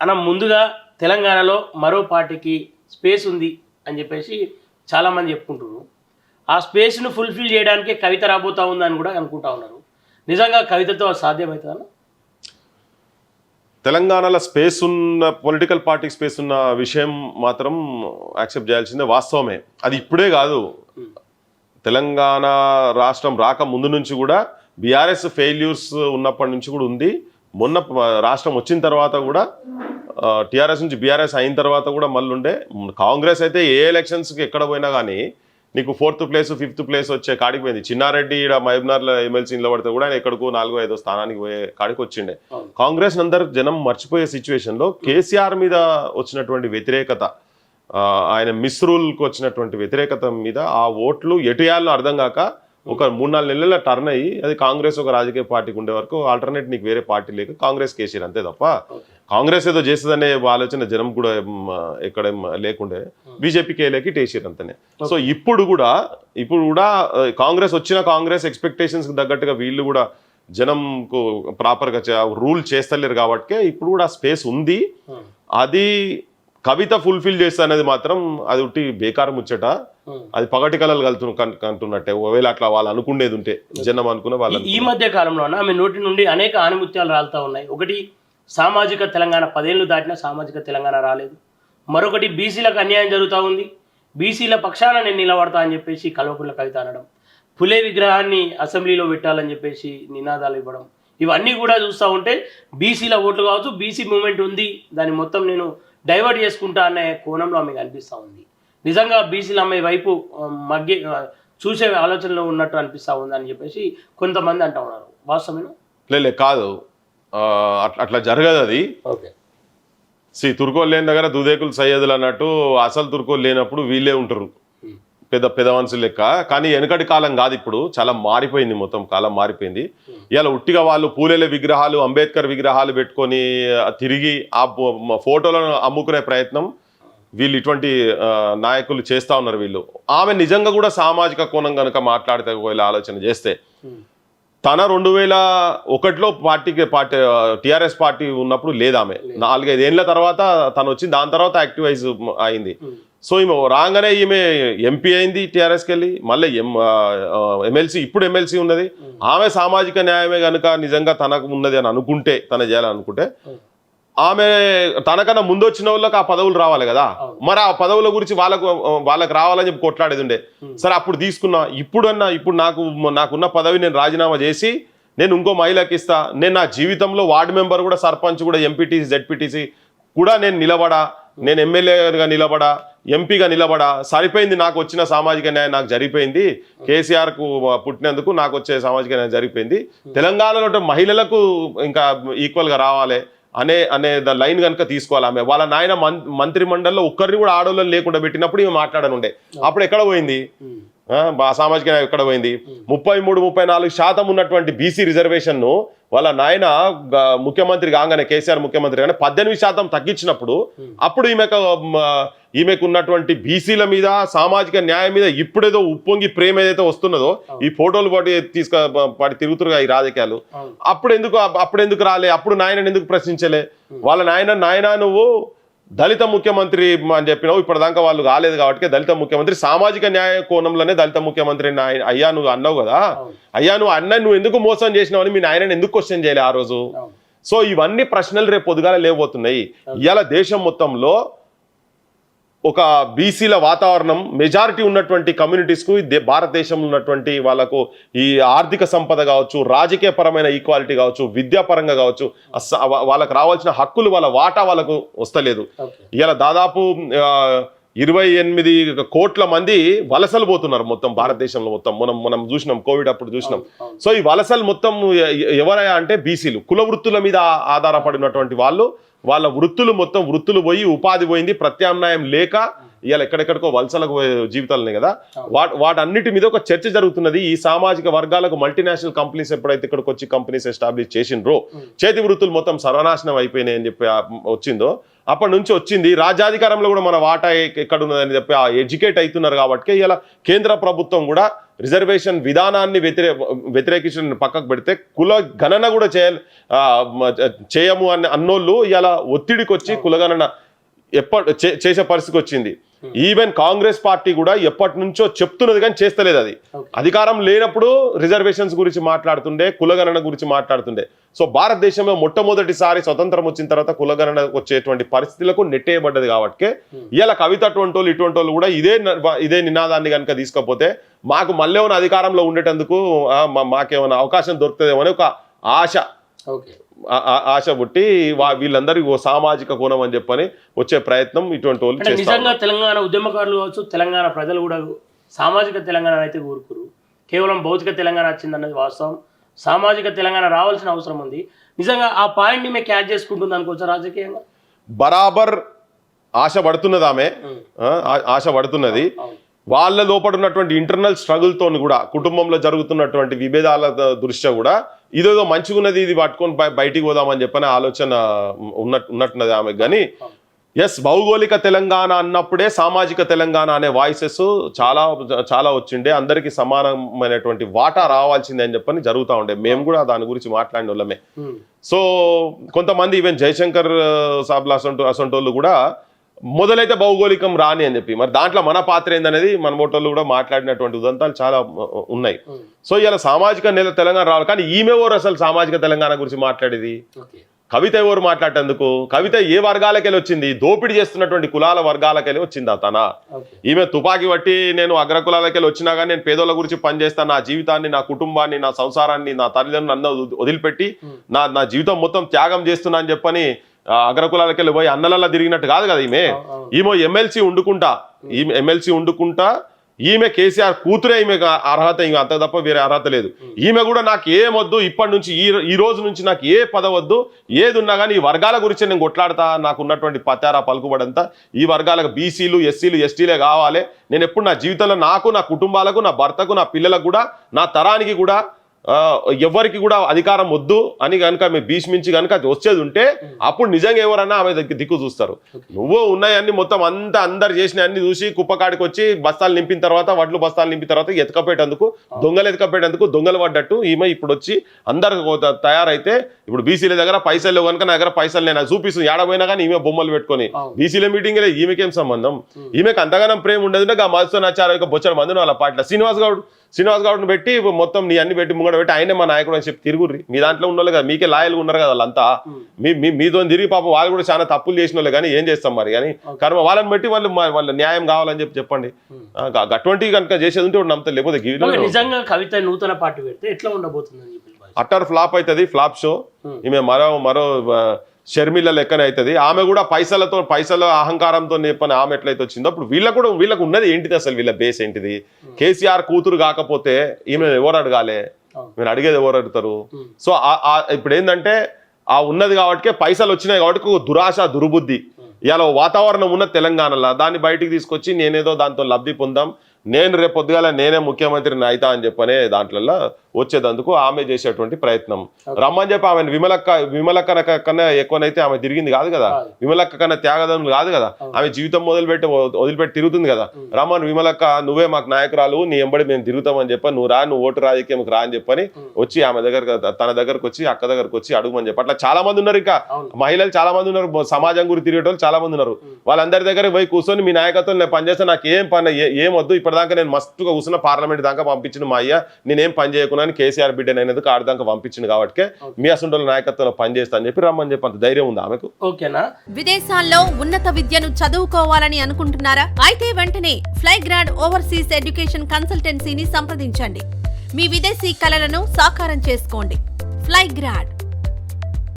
అన్న ముందుగా తెలంగాణలో మరో పార్టీకి స్పేస్ ఉంది అని చెప్పేసి చాలామంది చెప్పుకుంటున్నారు. ఆ స్పేస్ను ఫుల్ఫిల్ చేయడానికి కవిత రాబోతా ఉందని కూడా అనుకుంటా ఉన్నారు. నిజంగా కవితతో సాధ్యమవుతుందా? తెలంగాణలో స్పేస్ ఉన్న పొలిటికల్ పార్టీ స్పేస్ ఉన్న విషయం మాత్రం యాక్సెప్ట్ చేయాల్సిందే, వాస్తవమే. అది ఇప్పుడే కాదు, తెలంగాణ రాష్ట్రం రాక ముందు నుంచి కూడా బీఆర్ఎస్ ఫెయిల్యూర్స్ ఉన్నప్పటి నుంచి కూడా ఉంది. మొన్న రాష్ట్రం వచ్చిన తర్వాత కూడా టీఆర్ఎస్ నుంచి బీఆర్ఎస్ అయిన తర్వాత కూడా మళ్ళీ ఉండే. కాంగ్రెస్ అయితే ఏ ఎలక్షన్స్కి ఎక్కడ పోయినా కానీ నీకు 4th ప్లేస్ 5th ప్లేస్ వచ్చే కాడికి పోయింది. చిన్నారెడ్డి ఇక్కడ మహబూబ్నగర్లో ఎమ్మెల్సీ నిలబడితే కూడా ఆయన ఎక్కడికో 4వ 5వ స్థానానికి పోయే కాడికి వచ్చిండే. కాంగ్రెస్ అందరు జనం మర్చిపోయే సిచ్యువేషన్లో కేసీఆర్ మీద వచ్చినటువంటి వ్యతిరేకత, ఆయన మిస్రూల్కి వచ్చినటువంటి వ్యతిరేకత మీద ఆ ఓట్లు ఎటుయాలను అర్థం కాక ఒక 3-4 నెలల టర్న్ అయ్యి అది కాంగ్రెస్ ఒక రాజకీయ పార్టీకి ఉండే వరకు ఆల్టర్నేట్ నీకు వేరే పార్టీ లేక కాంగ్రెస్ కేసీఆర్ అంతే తప్ప కాంగ్రెస్ ఏదో చేస్తుందనే ఆలోచన జనం కూడా ఎక్కడ లేకుండే బీజేపీకి వెళ్ళకి టేసారు అంతనే. సో ఇప్పుడు కూడా కాంగ్రెస్ వచ్చిన కాంగ్రెస్ ఎక్స్పెక్టేషన్స్ తగ్గట్టుగా వీళ్ళు కూడా జనంకు ప్రాపర్గా రూల్ చేస్తలేరు కాబట్టి ఇప్పుడు కూడా స్పేస్ ఉంది. అది కవిత ఫుల్ఫిల్ చేస్తా అనేది మాత్రం అది ఉట్టి బేకారం ముచ్చట, అది పగటి కళలు కంటున్నట్టే. ఒకవేళ అట్లా వాళ్ళు అనుకునేది ఉంటే జనం అనుకున్న వాళ్ళు. ఈ మధ్య కాలంలో ఆమె నోటి నుండి అనేక ఆనిముత్యాలు రాలుతూ ఉన్నాయి. ఒకటి, సామాజిక తెలంగాణ 10 ఏళ్ళు దాటినా సామాజిక తెలంగాణ రాలేదు. మరొకటి, బీసీలకు అన్యాయం జరుగుతూ ఉంది, బీసీల పక్షాన నేను నిలబడతా అని చెప్పేసి కల్వకుంట్ల కవిత అనడం, పులే విగ్రహాన్ని అసెంబ్లీలో పెట్టాలని చెప్పేసి నినాదాలు ఇవ్వడం, ఇవన్నీ కూడా చూస్తూ ఉంటే బీసీల ఓట్లు కావచ్చు, బీసీ మూమెంట్ ఉంది, దాన్ని మొత్తం నేను డైవర్ట్ చేసుకుంటా అనే కోణంలో ఆమె కనిపిస్తూ ఉంది. నిజంగా బీసీల అమ్మాయి వైపు చూసే ఆలోచనలో ఉన్నట్టు అనిపిస్తూ ఉంది అని చెప్పేసి కొంతమంది అంటూ ఉన్నారు. వాస్తవమేనా? లే కాదు, అట్లా జరగదు అది. ఓకే, తుర్కోలు లేని దగ్గర దుదేకులు సయ్యదులు అన్నట్టు అసలు తుర్కోలు లేనప్పుడు వీళ్ళే ఉంటారు పెద్ద మనుషులు లెక్క. కానీ వెనకటి కాలం కాదు, ఇప్పుడు చాలా మారిపోయింది, మొత్తం కాలం మారిపోయింది. ఇలా ఉట్టిగా వాళ్ళు పూలేల విగ్రహాలు, అంబేద్కర్ విగ్రహాలు పెట్టుకొని తిరిగి ఆ ఫోటోలను అమ్ముకునే ప్రయత్నం వీళ్ళు ఇటువంటి నాయకులు చేస్తూ ఉన్నారు. వీళ్ళు ఆమె నిజంగా కూడా సామాజిక కోణం కనుక మాట్లాడితే ఒకవేళ ఆలోచన చేస్తే తన 2001లో పార్టీ టీఆర్ఎస్ పార్టీ ఉన్నప్పుడు లేదు ఆమె. 4-5 ఏళ్ళ తర్వాత తను వచ్చింది, దాని తర్వాత యాక్టివైజ్ అయింది. సో ఈమె రాగానే ఈమె ఎంపీ అయింది టీఆర్ఎస్కి వెళ్ళి, మళ్ళీ ఎమ్మెల్సీ, ఇప్పుడు ఎమ్మెల్సీ ఉన్నది. ఆమె సామాజిక న్యాయమే కనుక నిజంగా తనకు ఉన్నది అని అనుకుంటే, తన చేయాలనుకుంటే ఆమె తనకన్నా ముందు వచ్చిన వాళ్ళకి ఆ పదవులు రావాలి కదా. మరి ఆ పదవుల గురించి వాళ్ళకు రావాలని చెప్పి కొట్లాడేది ఉండే. సరే అప్పుడు తీసుకున్నా, ఇప్పుడు నాకున్న పదవి నేను రాజీనామా చేసి నేను ఇంకో మహిళకి ఇస్తా, నేను నా జీవితంలో వార్డు మెంబర్ కూడా, సర్పంచ్ కూడా, ఎంపీటీసీ జెడ్పీటీసీ కూడా నేను నిలబడా, నేను ఎమ్మెల్యేగా నిలబడా, ఎంపీగా నిలబడా, సరిపోయింది, నాకు వచ్చిన సామాజిక న్యాయం నాకు జరిగిపోయింది, కేసీఆర్కు పుట్టినందుకు నాకు వచ్చే సామాజిక న్యాయం జరిగిపోయింది, తెలంగాణలో మహిళలకు ఇంకా ఈక్వల్గా రావాలి అనే లైన్ కనుక తీసుకోవాలి. ఆమె వాళ్ళ నాయన మంత్రి మండలిలో ఒక్కరిని కూడా ఆడోళ్ళని లేకుండా పెట్టినప్పుడు ఈమె మాట్లాడనుండే. అప్పుడు ఎక్కడ పోయింది సామాజిక న్యాయం, ఎక్కడ పోయింది? 33-34% ఉన్నటువంటి బీసీ రిజర్వేషన్ను వాళ్ళ నాయన ముఖ్యమంత్రి కాగానే, కేసీఆర్ ముఖ్యమంత్రి కానీ 18% తగ్గించినప్పుడు అప్పుడు ఈమెకు ఉన్నటువంటి బీసీల మీద, సామాజిక న్యాయం మీద ఇప్పుడేదో ఉప్పొంగి ప్రేమ ఏదైతే వస్తున్నదో, ఈ ఫోటోలు పాటి తిరుగుతురుగా ఈ రాజకీయాలు, అప్పుడెందుకు రాలే? అప్పుడు నాయనని ఎందుకు ప్రశ్నించలే? వాళ్ళ నాయన నువ్వు దళిత ముఖ్యమంత్రి అని చెప్పినావు, ఇప్పటిదాకా వాళ్ళు కాలేదు కాబట్టి దళిత ముఖ్యమంత్రి, సామాజిక న్యాయ కోణంలోనే దళిత ముఖ్యమంత్రి అయ్యా నువ్వు అన్నావు కదా. అయ్యా నువ్వు ఎందుకు మోసం చేసినావు అని మీ నాయనని ఎందుకు క్వశ్చన్ చేయలే ఆ రోజు? సో ఇవన్నీ ప్రశ్నలు రేపు పొద్దుగాల లేవబోతున్నాయి. ఇవాళ దేశం మొత్తంలో ఒక బీసీల వాతావరణం, మెజారిటీ ఉన్నటువంటి కమ్యూనిటీస్కు భారతదేశంలో ఉన్నటువంటి వాళ్ళకు ఈ ఆర్థిక సంపద కావచ్చు, రాజకీయ పరమైన ఈక్వాలిటీ కావచ్చు, విద్యాపరంగా కావచ్చు, వాళ్ళకు రావాల్సిన హక్కులు, వాళ్ళ వాటా వాళ్ళకు వస్తలేదు. ఇలా దాదాపు 28 కోట్ల మంది వలసలు పోతున్నారు మొత్తం భారతదేశంలో. మొత్తం మనం చూసినాం, కోవిడ్ అప్పుడు చూసినాం. సో ఈ వలసలు మొత్తం ఎవరయ్యా అంటే బీసీలు, కుల వృత్తుల మీద ఆధారపడినటువంటి వాళ్ళు. వాళ్ళ వృత్తులు పోయి, ఉపాధి పోయింది, ప్రత్యామ్నాయం లేక ఇవాళ ఎక్కడెక్కడికో వలసలకు పోయే జీవితాలు ఉన్నాయి కదా, వాటన్నిటి మీద ఒక చర్చ జరుగుతున్నది. ఈ సామాజిక వర్గాలకు మల్టీనేషనల్ కంపెనీస్ ఎప్పుడైతే ఇక్కడికి వచ్చి కంపెనీస్ ఎస్టాబ్లిష్ చేసిండ్రో, చేతి వృత్తులు మొత్తం సర్వనాశనం అయిపోయినాయి అని చెప్పి వచ్చిందో, అప్పటి నుంచి వచ్చింది. రాజ్యాధికారంలో కూడా మన వాటా ఎక్కడ ఉన్నదని చెప్పి ఎడ్యుకేట్ అవుతున్నారు కాబట్టి ఇలా కేంద్ర ప్రభుత్వం కూడా రిజర్వేషన్ విధానాన్ని వ్యతిరేకించిన పక్కకు పెడితే కుల గణన కూడా చేయము అన్నోళ్ళు ఇలా ఒత్తిడికి వచ్చి కులగణన చేసే పరిస్థితికి వచ్చింది. ఈవెన్ కాంగ్రెస్ పార్టీ కూడా ఎప్పటి నుంచో చెప్తున్నది కానీ చేస్తలేదు. అది అధికారం లేనప్పుడు రిజర్వేషన్స్ గురించి మాట్లాడుతుండే, కులగణన గురించి మాట్లాడుతుండే. సో భారతదేశంలో మొట్టమొదటిసారి స్వతంత్రం వచ్చిన తర్వాత కులగణన వచ్చేటువంటి పరిస్థితులకు నెట్టేయబడ్డది కాబట్టి ఇలా కవిత అటువంటి వాళ్ళు ఇటువంటి వాళ్ళు కూడా ఇదే నినాదాన్ని కనుక తీసుకపోతే మాకు మళ్ళీ ఉన్న అధికారంలో ఉండేటందుకు మాకేమైనా అవకాశం దొరుకుతుందేమో అని ఒక ఆశ పుట్టి వీళ్ళందరికీ ఓ సామాజిక కోణం అని చెప్పని వచ్చే ప్రయత్నం ఇటువంటి వాళ్ళు చేస్తారు. నిజంగా తెలంగాణ ఉద్యమకారులు కావచ్చు, తెలంగాణ ప్రజలు కూడా సామాజిక తెలంగాణ అయితే కోరుకురు. కేవలం భౌతిక తెలంగాణ వచ్చిందన్నది వాస్తవం. సామాజిక తెలంగాణ రావాల్సిన అవసరం ఉంది. నిజంగా ఆ పాయింట్ని మేము క్యాచ్ చేసుకుంటుంది అనుకోవచ్చు రాజకీయంగా. బరాబర్ ఆశ పడుతున్నది, ఆశ పడుతున్నది. వాళ్ళ లోపల ఉన్నటువంటి ఇంటర్నల్ స్ట్రగుల్తో కూడా, కుటుంబంలో జరుగుతున్నటువంటి విభేదాల దృష్ట్యా కూడా ఇదేదో మంచిగా ఉన్నది, ఇది పట్టుకొని బయటికి పోదామని చెప్పని ఆలోచన ఉన్నట్టున్నది ఆమెకు. కానీ ఎస్, భౌగోళిక తెలంగాణ అన్నప్పుడే సామాజిక తెలంగాణ అనే వాయిసెస్ చాలా చాలా వచ్చిండే. అందరికీ సమానమైనటువంటి వాటా రావాల్సిందే అని చెప్పని జరుగుతూ ఉండే. మేము కూడా దాని గురించి మాట్లాడిన వాళ్ళమే. సో కొంతమంది ఈవెన్ జయశంకర్ సాబ్లా అసంటోళ్ళు కూడా మొదలైతే భౌగోళికం రాని అని చెప్పి, మరి దాంట్లో మన పాత్ర ఏందనేది మన మోటోళ్ళు కూడా మాట్లాడినటువంటి ఉదంతాలు చాలా ఉన్నాయి. సో ఇలా సామాజిక తెలంగాణ రావాలి. కానీ ఈమె ఎవరు అసలు సామాజిక తెలంగాణ గురించి మాట్లాడేది? కవిత ఎవరు మాట్లాడేందుకు? కవిత ఏ వర్గాలకెళ్ళి వచ్చింది? దోపిడీ చేస్తున్నటువంటి కులాల వర్గాలకెళ్ళి వచ్చిందా తన? ఈమె తుపాకీ బట్టి నేను అగ్రకులాలకెళ్ళి వచ్చినా కానీ నేను పేదోళ్ళ గురించి పనిచేస్తాను, నా జీవితాన్ని, నా కుటుంబాన్ని, నా సంసారాన్ని, నా తల్లిదండ్రులను అన్న వదిలిపెట్టి నా జీవితం మొత్తం త్యాగం చేస్తున్నా అని చెప్పని అగ్రకులాలకెళ్ళి పోయి అన్నలలా తిరిగినట్టు కాదు కదా ఈమె. ఎమ్మెల్సీ ఉండుకుంటా ఈమె కేసీఆర్ కూతురే, ఈమె అర్హత, ఈమె అంత తప్ప వేరే అర్హత లేదు. ఈమె కూడా నాకు ఏమొద్దు, ఇప్పటి నుంచి ఈ రోజు నుంచి నాకు ఏ పదవద్దు, ఏది ఉన్నా కానీ ఈ వర్గాల గురించి నేను కొట్లాడతా, నాకు ఉన్నటువంటి పతారా పలుకుబడంతా ఈ వర్గాలకు బీసీలు, ఎస్సీలు, ఎస్టీలే కావాలి. నేను ఎప్పుడు నా జీవితంలో నాకు, నా కుటుంబాలకు, నా భర్తకు, నా పిల్లలకు కూడా, నా తరానికి కూడా ఎవరికి కూడా అధికారం వద్దు అని కనుక మేము భీష్మించి కనుక అది వచ్చేది ఉంటే అప్పుడు నిజంగా ఎవరన్నా ఆమె దిక్కు చూస్తారు. నువ్వు ఉన్నాయన్ని మొత్తం అందరు చేసిన అన్ని చూసి కుప్పకాడికి వచ్చి బస్తాలు నింపిన తర్వాత, వడ్లు బస్తాలు నింపిన తర్వాత ఎతకపోయేటందుకు, దొంగలు పడ్డట్టు ఈమె ఇప్పుడు వచ్చి అందరు తయారైతే, ఇప్పుడు బీసీల దగ్గర పైసలు కనుక నా దగ్గర పైసలు నేను చూపిస్తుంది ఏడపోయినా కానీ ఈమె బొమ్మలు పెట్టుకొని బీసీల మీటింగ్ ఈమెకేం సంబంధం? ఈమెకు అంతగానం ప్రేమ ఉండదు. మధుసూదనాచార్య బొచ్చడు మంది వాళ్ళ పార్టీలో శ్రీనివాస్ గౌడ్ని పెట్టి మొత్తం నీ అన్ని పెట్టి ముంగడ పెట్టి ఆయనే మా నాయకుడు అని చెప్పి తిరుగుర్రి. మీ దాంట్లో ఉన్న కదా, మీకే లాయల్గా ఉన్నారు కదా వాళ్ళంతా. మీతో తిరిగి పాపం వాళ్ళు కూడా చాలా తప్పులు చేసిన వాళ్ళే. కానీ ఏం చేస్తాం మరి, కానీ కర్మ వాళ్ళని బట్టి వాళ్ళ న్యాయం కావాలని చెప్పండి. అటువంటి కనుక చేసేది ఉంటే నమ్ముతా, లేకపోతే నిజంగా కవిత నూతన పార్టీ పెడితే ఎట్లా ఉండబోతుంది? అట్టర్ ఫ్లాప్ అవుతుంది, ఫ్లాప్ షో. ఈమె మరో షర్మిల లెక్కనే అవుతుంది. ఆమె కూడా పైసల అహంకారంతో చెప్పని ఆమె ఎట్లయితే వచ్చిందో అప్పుడు వీళ్ళకు ఉన్నది ఏంటిది అసలు? వీళ్ళ బేస్ ఏంటిది? కేసీఆర్ కూతురు కాకపోతే ఈమె ఎవరు అడగాలి? మీరు అడిగేది ఎవరు అడుగుతారు? సో ఇప్పుడు ఏంటంటే ఆ ఉన్నది కాబట్టి, పైసలు వచ్చినాయి కాబట్టి దురాశ, దుర్బుద్ధి, ఇలా వాతావరణం ఉన్న తెలంగాణలో దాన్ని బయటికి తీసుకొచ్చి నేనేదో దాంతో లబ్ధి పొందాం, నేను రేపు పొద్దుగాల నేనే ముఖ్యమంత్రిని అవుతా అని చెప్పనే దాంట్లో వచ్చేదందుకు ఆమె చేసేటువంటి ప్రయత్నం. రమ్మని చెప్పి ఆమె విమలక్క కన్నా ఎక్కువనైతే ఆమె తిరిగింది కాదు కదా, విమలక్క కన్నా త్యాగదనులు కాదు కదా, ఆమె జీవితం వదిలిపెట్టి తిరుగుతుంది కదా. రమ్మని విమలక్క నువ్వే మాకు నాయకురాలు, నీ ఎంబడి మేము తిరుగుతామని చెప్పని, నువ్వు ఓటు రాజకీయంకి రా అని చెప్పని వచ్చి ఆమె తన దగ్గరకు వచ్చి, అక్క దగ్గరకు వచ్చి అడుగుమని చెప్పి. అట్లా చాలా మంది ఉన్నారు, ఇంకా మహిళలు చాలా మంది ఉన్నారు, సమాజం గురించి తిరిగేటోళ్ళు చాలా మంది ఉన్నారు. వాళ్ళందరి దగ్గర పోయి కూర్చొని మీ నాయకత్వం నేను పనిచేస్తే నాకు ఏం పని ఏమొద్దు, ఇప్పటిదాకా నేను మస్తుగా కూర్చున్న, పార్లమెంట్ దాకా పంపించిన మా అయ్య నేనేం పని చేయకున్నా కేసీఆర్ బిడ్డనైనందుకు ఆడదాకా పంపించింది కాబట్టి మీ అసంటోళ్ళ నాయకత్వంలో పనిచేస్తా అని చెప్పి రమ్మని చెప్పి అంత ధైర్యం ఉంది ఆమెకు. ఓకేనా? విదేశాల్లో ఉన్నత విద్యను చదువుకోవాలని అనుకుంటున్నారా? అయితే వెంటనే ఫ్లైగ్రాడ్ ఓవర్సీస్ ఎడ్యుకేషన్ కన్సల్టెన్సీని సంప్రదించండి. మీ విదేశీ కలలను సాకారం చేసుకోండి. ఫ్లైగ్రాడ్